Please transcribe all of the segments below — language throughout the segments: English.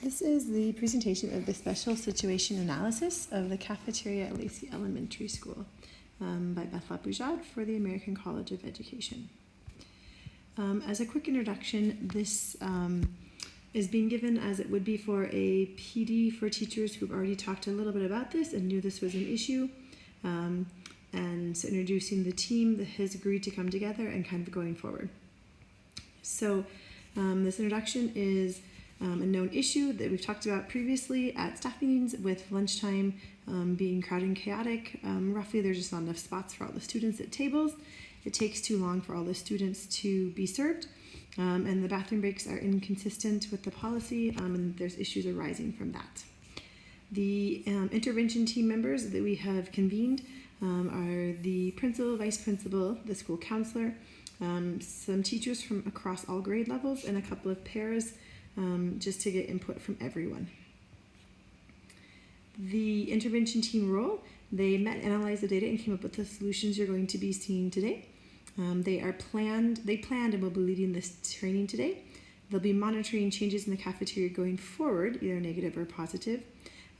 This is the presentation of the Special Situation Analysis of the Cafeteria at Lacey Elementary School by Beth for the American College of Education. As a quick introduction, this is being given as it would be for a PD for teachers who've already talked a little bit about this and knew this was an issue, and so introducing the team that has agreed to come together and kind of going forward. So this introduction is a known issue that we've talked about previously at staff meetings, with lunchtime being crowded and chaotic. Roughly there's just not enough spots for all the students at tables. It takes too long for all the students to be served, and the bathroom breaks are inconsistent with the policy, and there's issues arising from that. The intervention team members that we have convened are the principal, vice principal, the school counselor, some teachers from across all grade levels, and a couple of paras, just to get input from everyone. The intervention team role, they met, analyzed the data, and came up with the solutions you're going to be seeing today. They planned and will be leading this training today. They'll be monitoring changes in the cafeteria going forward, either negative or positive.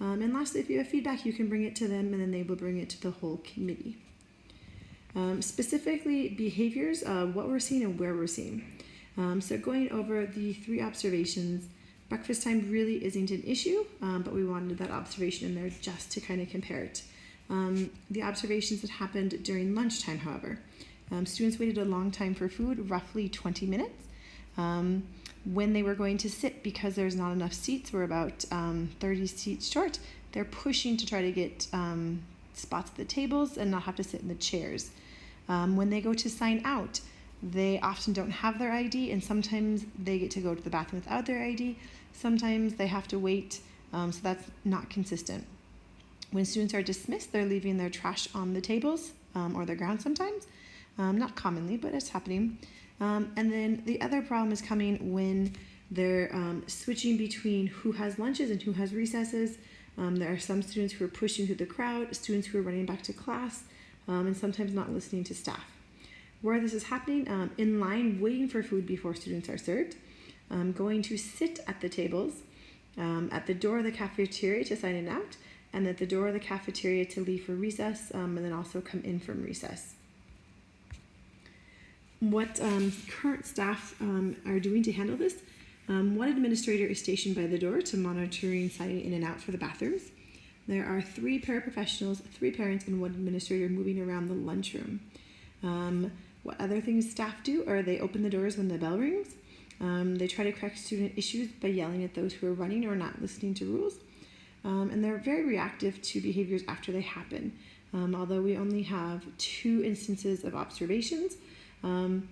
And lastly, if you have feedback, you can bring it to them, and then they will bring it to the whole committee. Specifically, behaviors, what we're seeing and where we're seeing. So going over the 3 observations, breakfast time really isn't an issue, but we wanted that observation in there just to kind of compare it. The observations that happened during lunchtime, however, students waited a long time for food, roughly 20 minutes. When they were going to sit, because there's not enough seats, we're about 30 seats short, they're pushing to try to get spots at the tables and not have to sit in the chairs. When they go to sign out, they often don't have their ID, and sometimes they get to go to the bathroom without their ID. Sometimes they have to wait, so that's not consistent. When students are dismissed, they're leaving their trash on the tables or the ground sometimes. Not commonly, but it's happening. And then the other problem is coming when they're switching between who has lunches and who has recesses. There are some students who are pushing through the crowd, students who are running back to class, and sometimes not listening to staff. Where this is happening, in line, waiting for food before students are served, going to sit at the tables, at the door of the cafeteria to sign in out, and at the door of the cafeteria to leave for recess, and then also come in from recess. What current staff are doing to handle this? One administrator is stationed by the door to monitoring signing in and out for the bathrooms. There are 3 paraprofessionals, 3 parents, and 1 administrator moving around the lunchroom. What other things staff do are they open the doors when the bell rings. They try to correct student issues by yelling at those who are running or not listening to rules. And they're very reactive to behaviors after they happen. Although we only have 2 instances of observations, and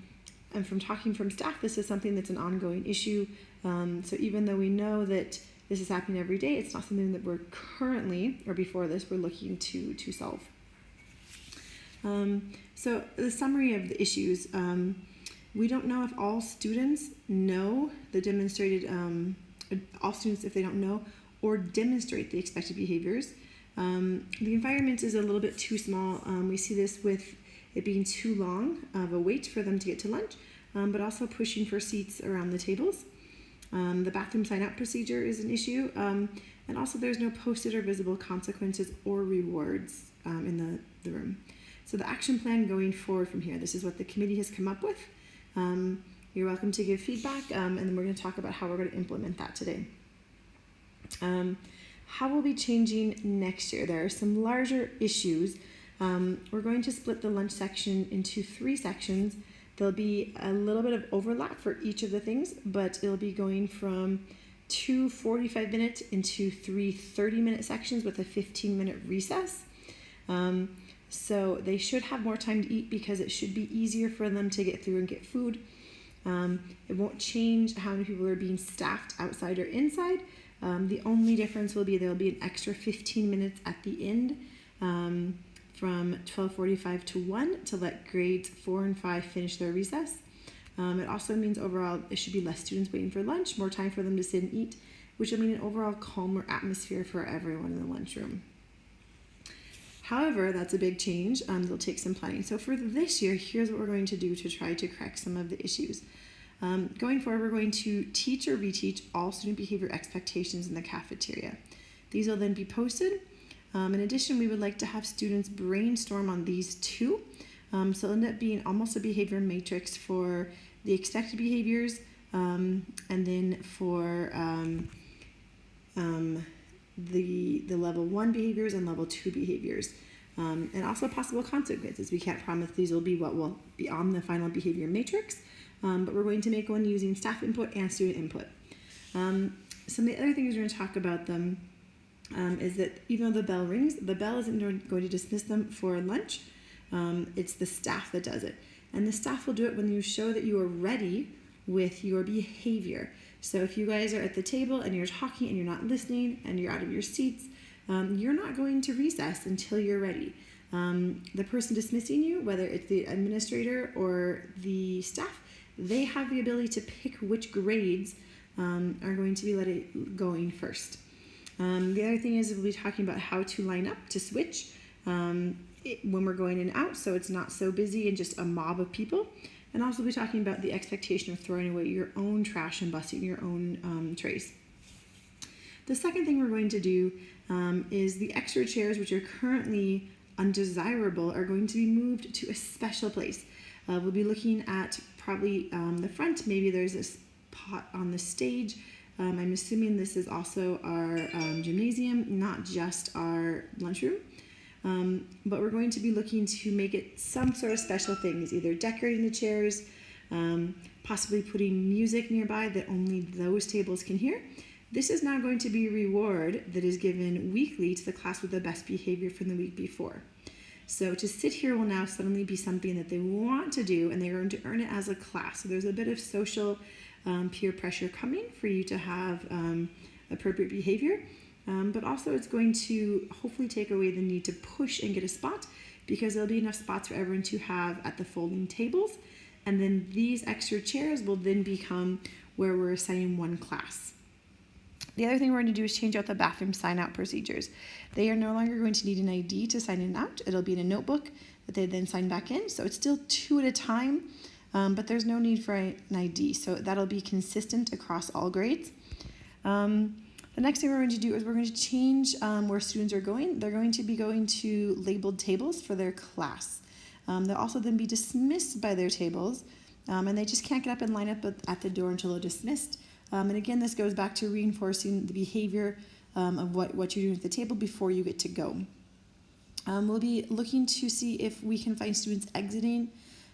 from talking from staff, this is something that's an ongoing issue. So even though we know that this is happening every day, it's not something that we're currently, or before this, we're looking to solve. So the summary of the issues, we don't know if all students know the demonstrated, all students if they don't know or demonstrate the expected behaviors. The environment is a little bit too small. We see this with it being too long of a wait for them to get to lunch, but also pushing for seats around the tables. The bathroom sign-out procedure is an issue, and also there's no posted or visible consequences or rewards in the room. So the action plan going forward from here, this is what the committee has come up with. You're welcome to give feedback, and then we're going to talk about how we're going to implement that today. How we'll be changing next year. There are some larger issues. We're going to split the lunch section into 3 sections. There'll be a little bit of overlap for each of the things, but it'll be going from 2 45-minute into 3 30-minute sections with a 15-minute recess. So they should have more time to eat because it should be easier for them to get through and get food. It won't change how many people are being staffed outside or inside. The only difference will be there'll be an extra 15 minutes at the end, from 12:45 to 1 to let grades 4 and 5 finish their recess. It also means overall it should be less students waiting for lunch, more time for them to sit and eat, which will mean an overall calmer atmosphere for everyone in the lunchroom. However, that's a big change. It'll take some planning. So for this year, here's what we're going to do to try to correct some of the issues. Going forward, we're going to teach or reteach all student behavior expectations in the cafeteria. These will then be posted. In addition, we would like to have students brainstorm on these too. So it'll end up being almost a behavior matrix for the expected behaviors, and then for the level 1 behaviors and level 2 behaviors. And also possible consequences. We can't promise these will be what will be on the final behavior matrix, but we're going to make one using staff input and student input. Some of the other things we're going to talk about them is that even though the bell rings, the bell isn't going to dismiss them for lunch. It's the staff that does it. And the staff will do it when you show that you are ready with your behavior. So if you guys are at the table and you're talking and you're not listening and you're out of your seats, you're not going to recess until you're ready. The person dismissing you, whether it's the administrator or the staff, they have the ability to pick which grades are going to be going first. The other thing is we'll be talking about how to line up to switch when we're going in and out, so it's not so busy and just a mob of people. And also we'll be talking about the expectation of throwing away your own trash and busting your own trays. The second thing we're going to do is the extra chairs, which are currently undesirable, are going to be moved to a special place. We'll be looking at probably the front. Maybe there's a spot on the stage. I'm assuming this is also our gymnasium, not just our lunchroom. But we're going to be looking to make it some sort of special things, either decorating the chairs, possibly putting music nearby that only those tables can hear. This is now going to be a reward that is given weekly to the class with the best behavior from the week before. So to sit here will now suddenly be something that they want to do, and they're going to earn it as a class. So there's a bit of social peer pressure coming for you to have appropriate behavior. But also it's going to hopefully take away the need to push and get a spot, because there'll be enough spots for everyone to have at the folding tables. And then these extra chairs will then become where we're assigning one class. The other thing we're going to do is change out the bathroom sign-out procedures. They are no longer going to need an ID to sign in and out. It'll be in a notebook that they then sign back in. So it's still 2 at a time, but there's no need for an ID. So that'll be consistent across all grades. The next thing we're going to do is we're going to change where students are going. They're going to be going to labeled tables for their class. They'll also then be dismissed by their tables, and they just can't get up and line up at the door until they're dismissed. And again, this goes back to reinforcing the behavior of what you're doing at the table before you get to go. We'll be looking to see if we can find students exiting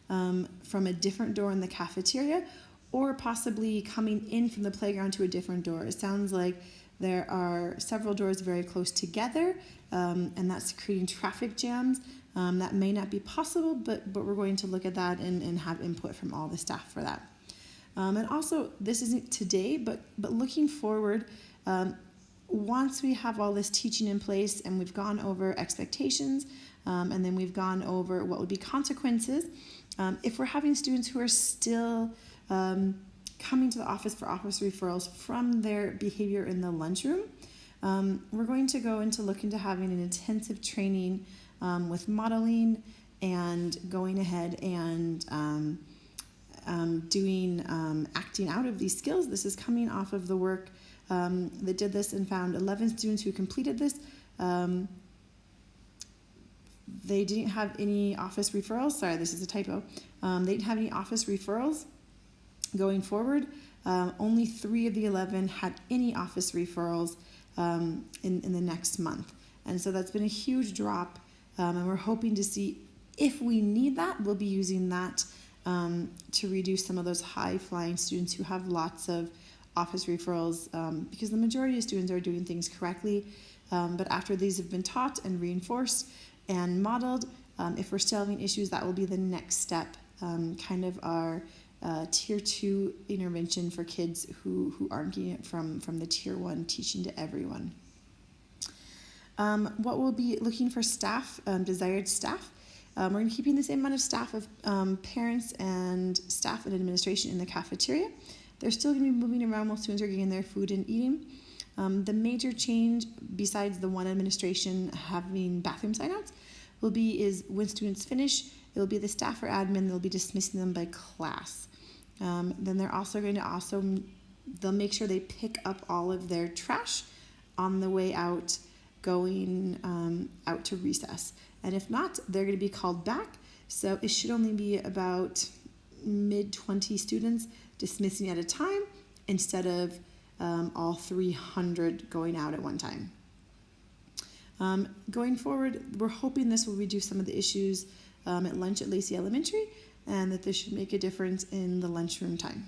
from a different door in the cafeteria, or possibly coming in from the playground to a different door. It sounds like there are several doors very close together, and that's creating traffic jams. That may not be possible, but we're going to look at that and have input from all the staff for that. And also, this isn't today, but looking forward, once we have all this teaching in place and we've gone over expectations, and then we've gone over what would be consequences, if we're having students who are still coming to the office for office referrals from their behavior in the lunchroom, we're going to go into look into having an intensive training with modeling and going ahead and doing acting out of these skills. This is coming off of the work that did this and found 11 students who completed this. They didn't have any office referrals. Sorry, this is a typo. They didn't have any office referrals going forward. Only 3 of the 11 had any office referrals in the next month. And so that's been a huge drop. And we're hoping to see if we need that, we'll be using that to reduce some of those high-flying students who have lots of office referrals, because the majority of students are doing things correctly. But after these have been taught and reinforced and modeled, if we're still having issues, that will be the next step, kind of our tier 2 intervention for kids who aren't getting it from the tier 1 teaching to everyone. What we'll be looking for staff, desired staff. We're going to be keeping the same amount of staff of parents and staff and administration in the cafeteria. They're still going to be moving around while students are getting their food and eating. The major change, besides the one administration having bathroom sign-outs, will be is when students finish, it will be the staff or admin, they'll be dismissing them by class. Then they're also going to they'll make sure they pick up all of their trash on the way out, going out to recess. And if not, they're going to be called back. So it should only be about mid-20 students dismissing at a time instead of all 300 going out at one time. Going forward, we're hoping this will reduce some of the issues at lunch at Lacey Elementary, and that this should make a difference in the lunchroom time.